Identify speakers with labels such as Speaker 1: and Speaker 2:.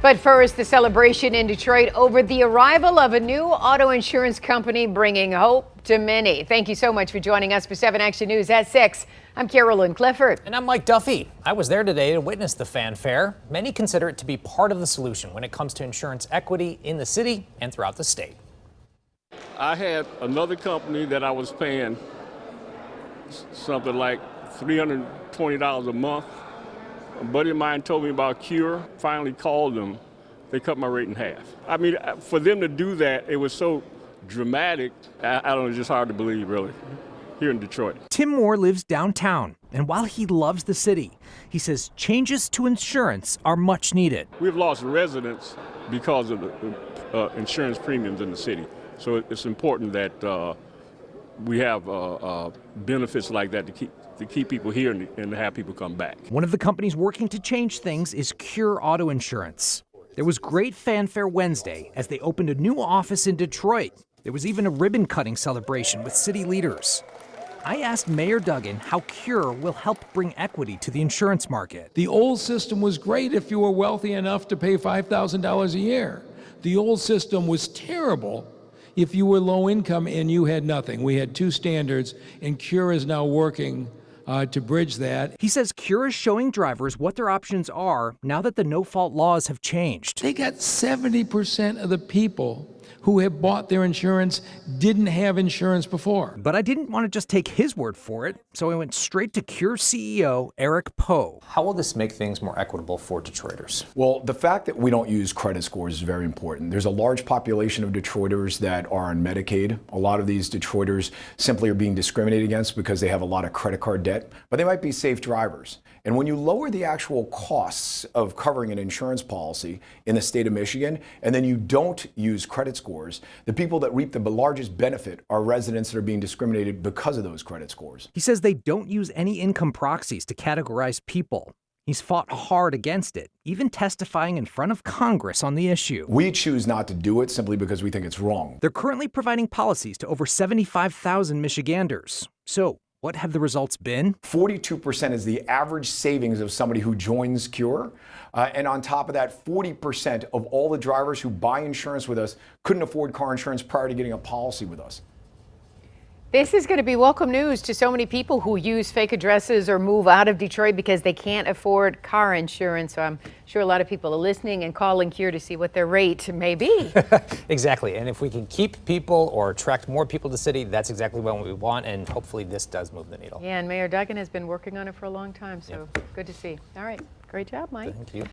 Speaker 1: But first, the celebration in Detroit over the arrival of a new auto insurance company bringing hope to many. Thank you so much for joining us for 7 Action News at 6. I'm Carolyn Clifford.
Speaker 2: And I'm Mike Duffy. I was there today to witness the fanfare. Many consider it to be part of the solution when it comes to insurance equity in the city and throughout the state.
Speaker 3: I had another company that I was paying something like $320 a month. A buddy of mine told me about Cure. Finally called them. They cut my rate in half. I mean, for them to do that, it was so dramatic. I don't know, it's just hard to believe, really, here in Detroit.
Speaker 4: Tim Moore lives downtown, and while he loves the city, he says changes to insurance are much needed.
Speaker 3: We've lost residents because of the insurance premiums in the city. So it's important that we have benefits like that to keep people here and to have people come back.
Speaker 4: One of the companies working to change things is Cure Auto Insurance. There was great fanfare Wednesday as they opened a new office in Detroit. There was even a ribbon-cutting celebration with city leaders. I asked Mayor Duggan how Cure will help bring equity to the insurance market.
Speaker 5: The old system was great if you were wealthy enough to pay $5,000 a year. The old system was terrible if you were low income and you had nothing. We had two standards, and Cure is now working to bridge that.
Speaker 4: He says Cure is showing drivers what their options are now that the no-fault laws have changed.
Speaker 5: They got 70% of the people who have bought their insurance didn't have insurance before.
Speaker 4: But I didn't want to just take his word for it, so I went straight to Cure CEO Eric Poe.
Speaker 2: How will this make things more equitable for Detroiters?
Speaker 6: Well, the fact that we don't use credit scores is very important. There's a large population of Detroiters that are on Medicaid. A lot of these Detroiters simply are being discriminated against because they have a lot of credit card debt, but they might be safe drivers. And when you lower the actual costs of covering an insurance policy in the state of Michigan, and then you don't use credit scores, the people that reap the largest benefit are residents that are being discriminated because of those credit scores.
Speaker 4: He says they don't use any income proxies to categorize people. He's fought hard against it, even testifying in front of Congress on the issue.
Speaker 6: We choose not to do it simply because we think it's wrong.
Speaker 4: They're currently providing policies to over 75,000 Michiganders. So, what have the results been?
Speaker 6: 42% is the average savings of somebody who joins Cure. And on top of that, 40% of all the drivers who buy insurance with us couldn't afford car insurance prior to getting a policy with us.
Speaker 1: This is going to be welcome news to so many people who use fake addresses or move out of Detroit because they can't afford car insurance. So I'm sure a lot of people are listening and calling Cure to see what their rate may be.
Speaker 2: Exactly. And if we can keep people or attract more people to the city, that's exactly what we want. And hopefully this does move the needle.
Speaker 1: Yeah, and Mayor Duggan has been working on it for a long time. So
Speaker 2: Yep.
Speaker 1: Good to see. All right. Great job, Mike.
Speaker 2: Thank you.